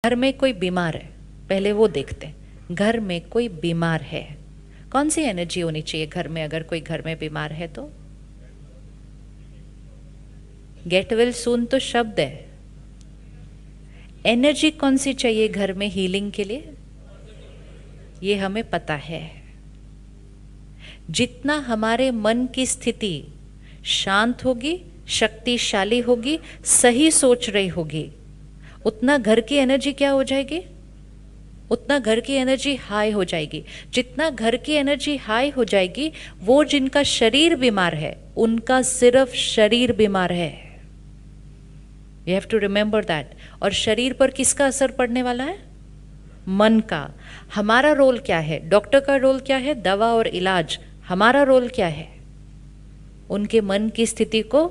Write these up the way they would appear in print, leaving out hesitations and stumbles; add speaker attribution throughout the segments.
Speaker 1: घर में कोई बीमार है, पहले वो देखते हैं। घर में कोई बीमार है, कौन सी एनर्जी होनी चाहिए घर में? अगर कोई घर में बीमार है तो गेट वेल सून तो शब्द है, एनर्जी कौन सी चाहिए घर में हीलिंग के लिए? ये हमें पता है। जितना हमारे मन की स्थिति शांत होगी, शक्तिशाली होगी, सही सोच रही होगी, उतना घर की एनर्जी क्या हो जाएगी? उतना घर की एनर्जी हाई हो जाएगी। जितना घर की एनर्जी हाई हो जाएगी, वो जिनका शरीर बीमार है उनका सिर्फ शरीर बीमार है। You have to remember that. और शरीर पर किसका असर पड़ने वाला है? मन का। हमारा रोल क्या है? डॉक्टर का रोल क्या है? दवा और इलाज। हमारा रोल क्या है? उनके मन की स्थिति को,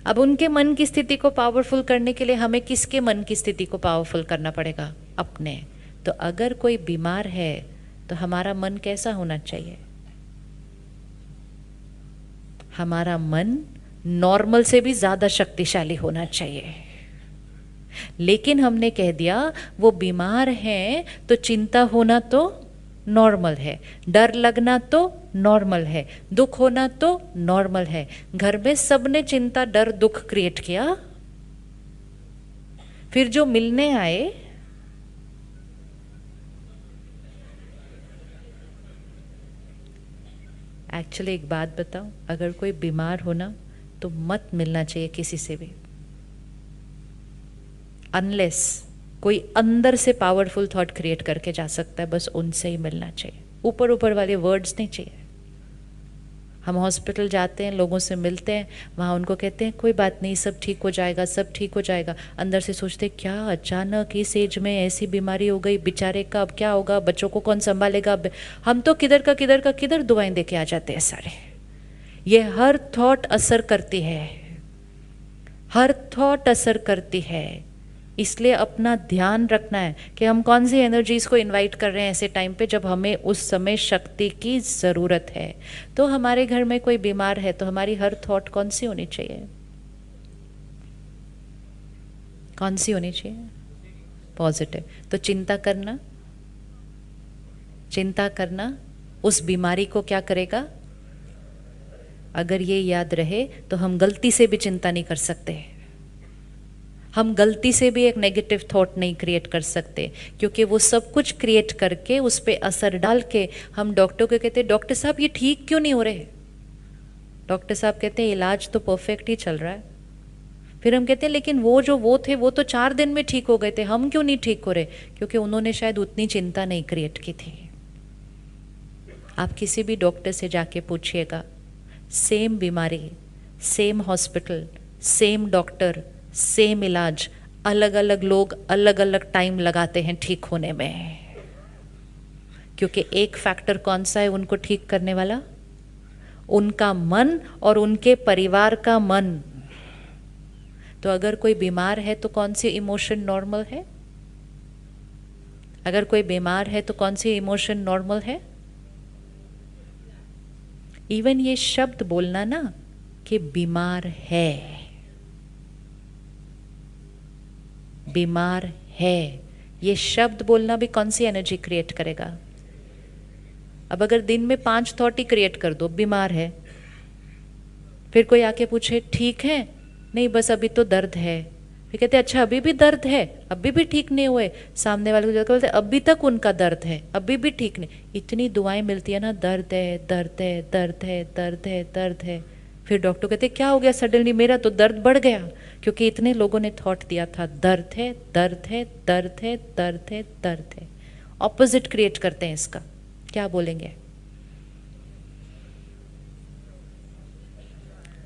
Speaker 1: अब उनके मन की स्थिति को पावरफुल करने के लिए हमें किसके मन की स्थिति को पावरफुल करना पड़ेगा? अपने। तो अगर कोई बीमार है तो हमारा मन कैसा होना चाहिए? हमारा मन नॉर्मल से भी ज्यादा शक्तिशाली होना चाहिए। लेकिन हमने कह दिया वो बीमार हैं तो चिंता होना तो नॉर्मल है, डर लगना तो नॉर्मल है, दुख होना तो नॉर्मल है। घर में सबने चिंता, डर, दुख क्रिएट किया। फिर जो मिलने आए, एक्चुअली एक बात बताऊं, अगर कोई बीमार हो ना तो मत मिलना चाहिए किसी से भी, अनलेस कोई अंदर से पावरफुल थॉट क्रिएट करके जा सकता है, बस उनसे ही मिलना चाहिए। ऊपर ऊपर वाले वर्ड्स नहीं चाहिए। हम हॉस्पिटल जाते हैं, लोगों से मिलते हैं, वहाँ उनको कहते हैं कोई बात नहीं, सब ठीक हो जाएगा, सब ठीक हो जाएगा। अंदर से सोचते क्या अचानक इस एज में ऐसी बीमारी हो गई, बेचारे का अब क्या होगा, बच्चों को कौन संभालेगा। हम तो किधर का किधर दुआएं दे के आ जाते हैं सारे। ये हर थॉट असर करती है, हर थॉट असर करती है। इसलिए अपना ध्यान रखना है कि हम कौन सी एनर्जीज को इनवाइट कर रहे हैं ऐसे टाइम पे जब हमें उस समय शक्ति की ज़रूरत है। तो हमारे घर में कोई बीमार है तो हमारी हर थॉट कौन सी होनी चाहिए? कौन सी होनी चाहिए? पॉजिटिव। तो चिंता करना उस बीमारी को क्या करेगा? अगर ये याद रहे तो हम गलती से भी चिंता नहीं कर सकते, हम गलती से भी एक नेगेटिव थॉट नहीं क्रिएट कर सकते, क्योंकि वो सब कुछ क्रिएट करके उस पर असर डाल के हम डॉक्टर को कहते हैं डॉक्टर साहब ये ठीक क्यों नहीं हो रहे? डॉक्टर साहब कहते हैं इलाज तो परफेक्ट ही चल रहा है। फिर हम कहते हैं लेकिन वो थे वो तो 4 दिन में ठीक हो गए थे, हम क्यों नहीं ठीक हो रहे? क्योंकि उन्होंने शायद उतनी चिंता नहीं क्रिएट की थी। आप किसी भी डॉक्टर से जाके पूछिएगा, सेम बीमारी, same hospital, same doctor, same इलाज, अलग अलग लोग अलग अलग टाइम लगाते हैं ठीक होने में। क्योंकि एक फैक्टर कौन सा है उनको ठीक करने वाला? उनका मन और उनके परिवार का मन। तो अगर कोई बीमार है तो कौन सी इमोशन नॉर्मल है? अगर कोई बीमार है तो कौन सी इमोशन नॉर्मल है? इवन ये शब्द बोलना ना कि बीमार है, बीमार है, ये शब्द बोलना भी कौन सी एनर्जी क्रिएट करेगा? अब अगर दिन में 5 थॉट ही क्रिएट कर दो, बीमार है, फिर कोई आके पूछे ठीक है, नहीं बस अभी तो दर्द है, फिर कहते अच्छा अभी भी दर्द है, अभी भी ठीक नहीं हुए, सामने वाले को जाकर बोलते अभी तक उनका दर्द है, अभी भी ठीक नहीं। इतनी दुआएं मिलती है ना, दर्द है, दर्द है, दर्द है, दर्द है, दर्द है। फिर डॉक्टर कहते क्या हो गया सडनली, मेरा तो दर्द बढ़ गया, क्योंकि इतने लोगों ने थॉट दिया था दर्द है, दर्द है, दर्द है, दर्द है, दर्द है। ऑपोजिट क्रिएट करते हैं इसका। क्या बोलेंगे?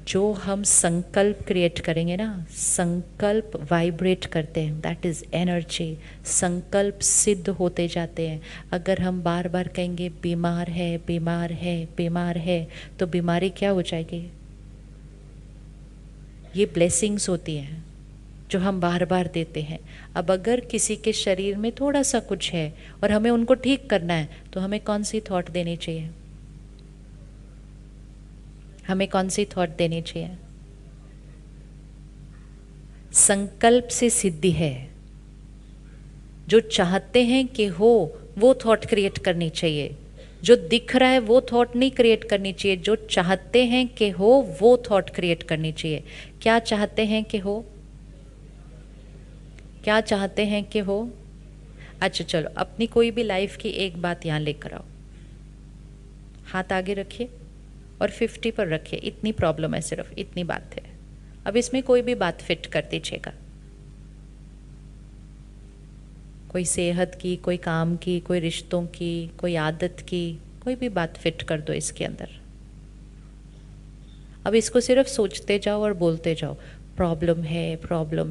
Speaker 1: जो हम संकल्प क्रिएट करेंगे ना, संकल्प वाइब्रेट करते हैं, दैट इज एनर्जी। संकल्प सिद्ध होते जाते हैं। अगर हम बार बार कहेंगे बीमार है, बीमार है, बीमार है, तो बीमारी क्या हो जाएगी? ये ब्लेसिंग्स होती हैं जो हम बार बार देते हैं। अब अगर किसी के शरीर में थोड़ा सा कुछ है और हमें उनको ठीक करना है तो हमें कौन सी थॉट देनी चाहिए? हमें कौन सी थॉट देनी चाहिए? संकल्प से सिद्धि है, जो चाहते हैं कि हो वो थॉट क्रिएट करनी चाहिए। जो दिख रहा है वो थॉट नहीं क्रिएट करनी चाहिए, जो चाहते हैं कि हो वो थॉट क्रिएट करनी चाहिए। क्या चाहते हैं कि हो? क्या चाहते हैं कि हो? अच्छा चलो, अपनी कोई भी लाइफ की एक बात यहाँ लेकर आओ, हाथ आगे रखिए और 50 पर रखिए। इतनी प्रॉब्लम है, सिर्फ इतनी बात है। अब इसमें कोई भी बात फिट कर दीजिएगा, कोई सेहत की, कोई काम की, कोई रिश्तों की, कोई आदत की, कोई भी बात फिट कर दो इसके अंदर। अब इसको सिर्फ सोचते जाओ और बोलते जाओ, प्रॉब्लम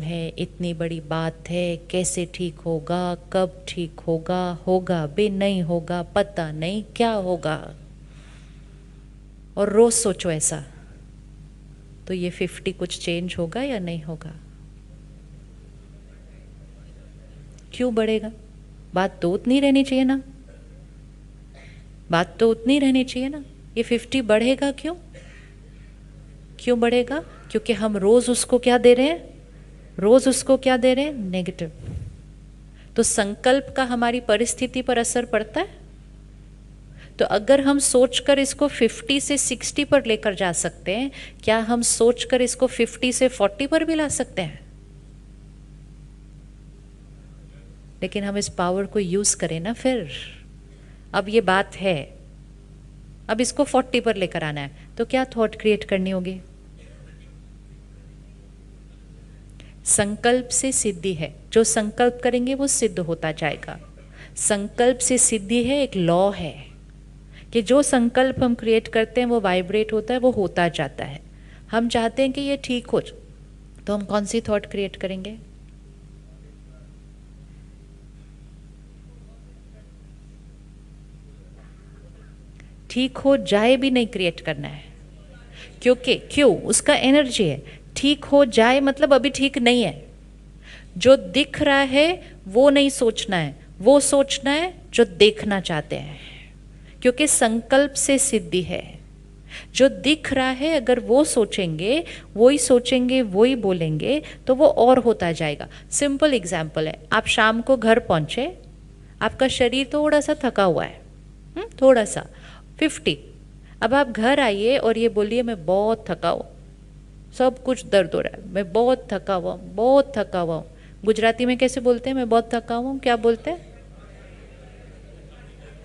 Speaker 1: है, इतनी बड़ी बात है, कैसे ठीक होगा, कब ठीक होगा, होगा भी नहीं होगा, पता नहीं क्या होगा। और रोज सोचो ऐसा, तो ये 50 कुछ चेंज होगा या नहीं होगा? क्यों बढ़ेगा? बात तो उतनी रहनी चाहिए ना, बात तो उतनी रहनी चाहिए ना। ये 50 बढ़ेगा क्यों? क्यों बढ़ेगा? क्योंकि हम रोज उसको क्या दे रहे हैं? रोज उसको क्या दे रहे हैं? नेगेटिव। तो संकल्प का हमारी परिस्थिति पर असर पड़ता है। तो अगर हम सोचकर इसको 50 से 60 पर लेकर जा सकते हैं, क्या हम सोचकर इसको 50 से 40 पर भी ला सकते हैं? लेकिन हम इस पावर को यूज करें ना फिर। अब ये बात है, अब इसको 40 पर लेकर आना है, तो क्या थॉट क्रिएट करनी होगी? संकल्प से सिद्धि है, जो संकल्प करेंगे वो सिद्ध होता जाएगा। संकल्प से सिद्धि है, एक लॉ है कि जो संकल्प हम क्रिएट करते हैं वो वाइब्रेट होता है, वो होता जाता है। हम चाहते हैं कि ये ठीक हो, तो हम कौन सी थॉट क्रिएट करेंगे? ठीक हो जाए भी नहीं क्रिएट करना है, क्योंकि क्यों? उसका एनर्जी है। ठीक हो जाए मतलब अभी ठीक नहीं है। जो दिख रहा है वो नहीं सोचना है, वो सोचना है जो देखना चाहते हैं, क्योंकि संकल्प से सिद्धि है। जो दिख रहा है अगर वो सोचेंगे, वही सोचेंगे, वही बोलेंगे, तो वो और होता जाएगा। सिंपल एग्जाम्पल है, आप शाम को घर पहुंचे, आपका शरीर थोड़ा सा थका हुआ है, थोड़ा सा 50। अब आप घर आइए और ये बोलिए मैं बहुत थका हूँ, सब कुछ दर्द हो रहा है, मैं बहुत थका हुआ हूँ, बहुत थका हुआ हूँ। गुजराती में कैसे बोलते हैं मैं बहुत थका हुआ हूँ? क्या बोलते हैं?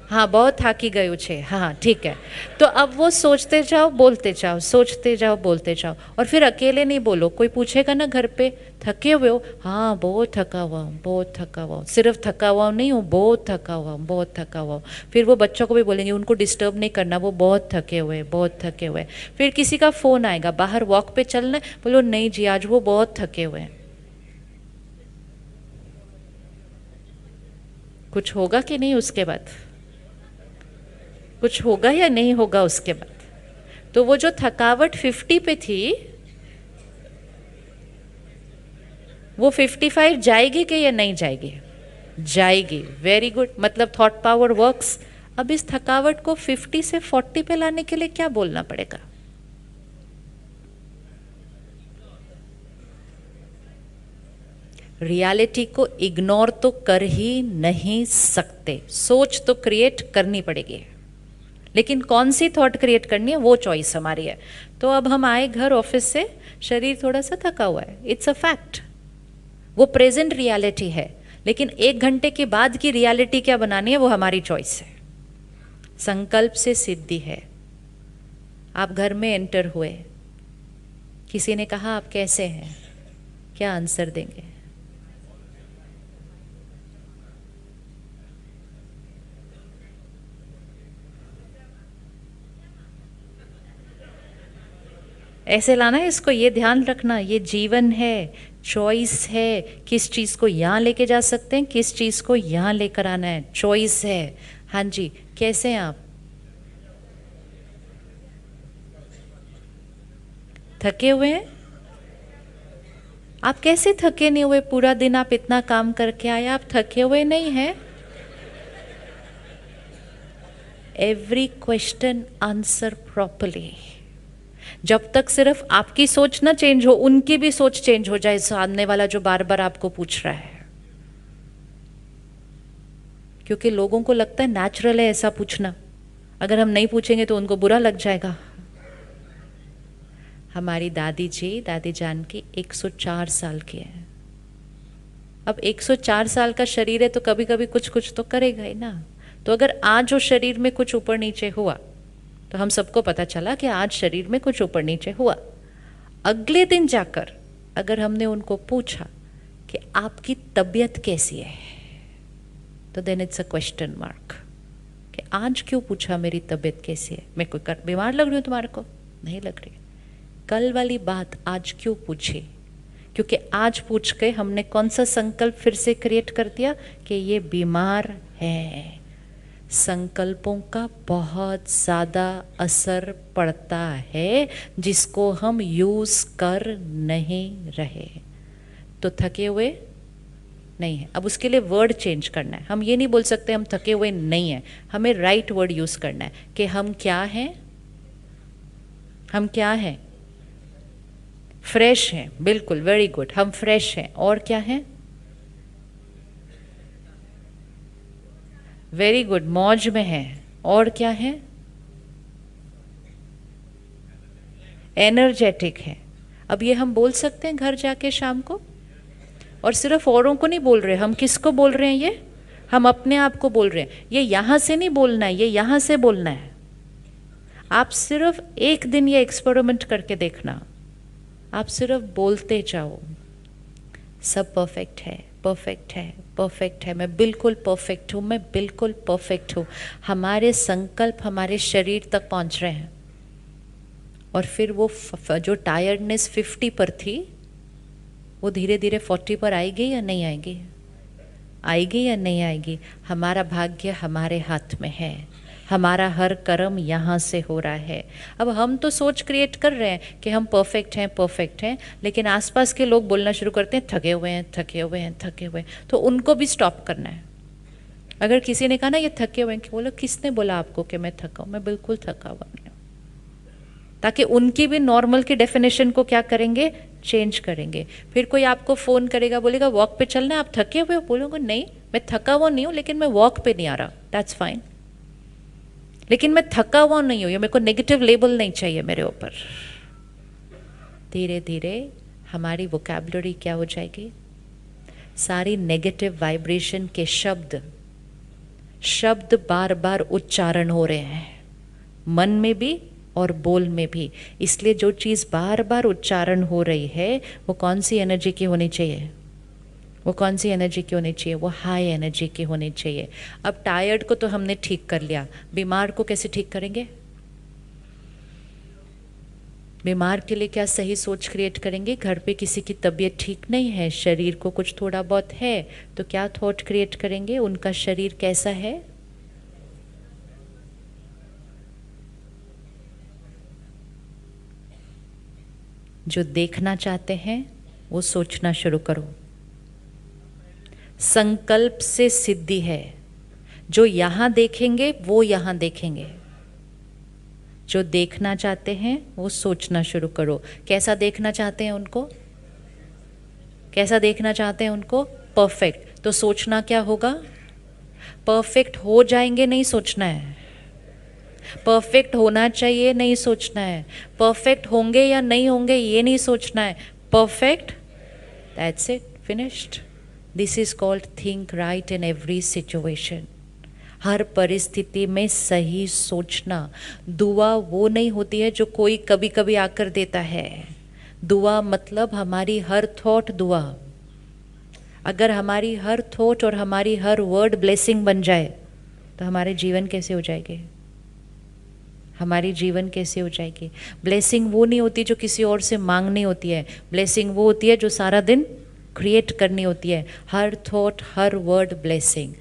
Speaker 1: हाँ, बहुत थाकी गयु छे। हाँ ठीक है। तो अब वो सोचते जाओ बोलते जाओ, सोचते जाओ बोलते जाओ। और फिर अकेले नहीं बोलो, कोई पूछेगा ना घर पे, थके हुए हो? हाँ बहुत थका हुआ हूँ, बहुत थका हुआ हूँ, सिर्फ थका हुआ नहीं हूँ, बहुत थका हुआ हूँ, बहुत थका हुआ हूँ। फिर वो बच्चों को भी बोलेंगे, उनको डिस्टर्ब नहीं करना, वो बहुत थके हुए, बहुत थके हुए। फिर किसी का फ़ोन आएगा, बाहर वॉक पे चलना है, बोलो नहीं जी आज वो बहुत थके हुए हैं। कुछ होगा कि नहीं उसके बाद? कुछ होगा या नहीं होगा उसके बाद? तो वो जो थकावट 50 पे थी, वो 55 जाएगी कि या नहीं जाएगी? जाएगी। वेरी गुड, मतलब थॉट पावर वर्क्स। अब इस थकावट को 50 से 40 पे लाने के लिए क्या बोलना पड़ेगा? रियलिटी को इग्नोर तो कर ही नहीं सकते, सोच तो क्रिएट करनी पड़ेगी, लेकिन कौन सी थॉट क्रिएट करनी है वो चॉइस हमारी है। तो अब हम आए घर ऑफिस से, शरीर थोड़ा सा थका हुआ है, इट्स अ फैक्ट, वो प्रेजेंट रियलिटी है। लेकिन 1 घंटे के बाद की रियलिटी क्या बनानी है वो हमारी चॉइस है। संकल्प से सिद्धि है। आप घर में एंटर हुए, किसी ने कहा आप कैसे हैं, क्या आंसर देंगे? ऐसे लाना है इसको, ये ध्यान रखना, ये जीवन है, चॉइस है, किस चीज़ को यहाँ लेके जा सकते हैं, किस चीज़ को यहाँ लेकर आना है, चॉइस है। हाँ जी, कैसे हैं आप? थके हुए हैं? आप कैसे थके नहीं हुए? पूरा दिन आप इतना काम करके आए, आप थके हुए नहीं हैं? Every question answer properly. जब तक सिर्फ आपकी सोच ना चेंज हो, उनकी भी सोच चेंज हो जाए, सामने वाला जो बार बार आपको पूछ रहा है। क्योंकि लोगों को लगता है नेचुरल है ऐसा पूछना, अगर हम नहीं पूछेंगे तो उनको बुरा लग जाएगा। हमारी दादी जान की 104 साल की है। अब 104 साल का शरीर है तो कभी कभी कुछ कुछ तो करेगा ही ना। तो अगर आज उस शरीर में कुछ ऊपर नीचे हुआ तो हम सबको पता चला कि आज शरीर में कुछ ऊपर नीचे हुआ। अगले दिन जाकर अगर हमने उनको पूछा कि आपकी तबीयत कैसी है, तो then it's a question mark कि आज क्यों पूछा मेरी तबीयत कैसी है, मैं कोई बीमार लग रही हूँ तुम्हारे को? नहीं लग रही। कल वाली बात आज क्यों पूछी? क्योंकि आज पूछ के हमने कौन सा संकल्प फिर से क्रिएट कर दिया कि ये बीमार है। संकल्पों का बहुत ज़्यादा असर पड़ता है जिसको हम यूज़ कर नहीं रहे। तो थके हुए नहीं है। अब उसके लिए वर्ड चेंज करना है। हम ये नहीं बोल सकते हम थके हुए नहीं हैं, हमें राइट वर्ड यूज़ करना है कि हम क्या हैं। हम क्या हैं? फ्रेश हैं। बिल्कुल, वेरी गुड, हम फ्रेश हैं। और क्या हैं? वेरी गुड, मौज में है। और क्या है? एनर्जेटिक है। अब ये हम बोल सकते हैं घर जाके शाम को, और सिर्फ औरों को नहीं बोल रहे, हम किसको बोल रहे हैं? ये हम अपने आप को बोल रहे हैं। ये यहाँ से नहीं बोलना है, ये यहाँ से बोलना है। आप सिर्फ एक दिन ये एक्सपेरिमेंट करके देखना, आप सिर्फ बोलते जाओ, सब परफेक्ट है, परफेक्ट है, परफेक्ट है, मैं बिल्कुल परफेक्ट हूँ, मैं बिल्कुल परफेक्ट हूँ। हमारे संकल्प हमारे शरीर तक पहुँच रहे हैं, और फिर वो जो टायर्डनेस 50 पर थी वो धीरे धीरे 40 पर आएगी या नहीं आएगी? आएगी या नहीं आएगी? हमारा भाग्य हमारे हाथ में है, हमारा हर कर्म यहाँ से हो रहा है। अब हम तो सोच क्रिएट कर रहे हैं कि हम परफेक्ट हैं, परफेक्ट हैं, लेकिन आसपास के लोग बोलना शुरू करते हैं थके हुए हैं, थके हुए हैं, थके हुए हैं। तो उनको भी स्टॉप करना है। अगर किसी ने कहा ना ये थके हुए हैं, बोलो किसने बोला आपको कि मैं थका हूँ? मैं बिल्कुल थका हुआ नहीं हूँ। ताकि उनकी भी नॉर्मल की डेफिनेशन को क्या करेंगे? चेंज करेंगे। फिर कोई आपको फ़ोन करेगा, बोलेगा वॉक पे चलना है, आप थके हुए हो? बोलोगे नहीं, मैं थका हुआ नहीं हूँ, लेकिन मैं वॉक पे नहीं आ रहा, दैट्स फाइन, लेकिन मैं थका हुआ नहीं हूँ, ये मेरे को नेगेटिव लेबल नहीं चाहिए मेरे ऊपर। धीरे धीरे हमारी वोकैबुलरी क्या हो जाएगी? सारी नेगेटिव वाइब्रेशन के शब्द बार बार उच्चारण हो रहे हैं, मन में भी और बोल में भी। इसलिए जो चीज़ बार बार उच्चारण हो रही है वो कौन सी एनर्जी की होनी चाहिए? वो कौन सी एनर्जी की होनी चाहिए? वो हाई एनर्जी की होनी चाहिए। अब टायर्ड को तो हमने ठीक कर लिया, बीमार को कैसे ठीक करेंगे? बीमार के लिए क्या सही सोच क्रिएट करेंगे? घर पे किसी की तबीयत ठीक नहीं है, शरीर को कुछ थोड़ा बहुत है, तो क्या थॉट क्रिएट करेंगे? उनका शरीर कैसा है? जो देखना चाहते हैं वो सोचना शुरू करो। संकल्प से सिद्धि है। जो यहाँ देखेंगे वो यहाँ देखेंगे। जो देखना चाहते हैं वो सोचना शुरू करो। कैसा देखना चाहते हैं उनको? कैसा देखना चाहते हैं उनको? परफेक्ट। तो सोचना क्या होगा? परफेक्ट हो जाएंगे नहीं सोचना है, परफेक्ट होना चाहिए नहीं सोचना है, परफेक्ट होंगे या नहीं होंगे ये नहीं सोचना है, perfect, that's it, finished. This is called think right in every situation. हर परिस्थिति में सही सोचना। दुआ वो नहीं होती है जो कोई कभी कभी आकर देता है। दुआ मतलब हमारी हर थॉट दुआ। अगर हमारी हर थॉट और हमारी हर वर्ड ब्लेसिंग बन जाए तो हमारे जीवन कैसे हो जाएंगे? हमारी जीवन कैसे हो जाएगी? ब्लेसिंग वो नहीं होती जो किसी और से मांगनी होती है, ब्लेसिंग वो होती है जो सारा दिन क्रिएट करनी होती है। हर थॉट, हर वर्ड ब्लेसिंग।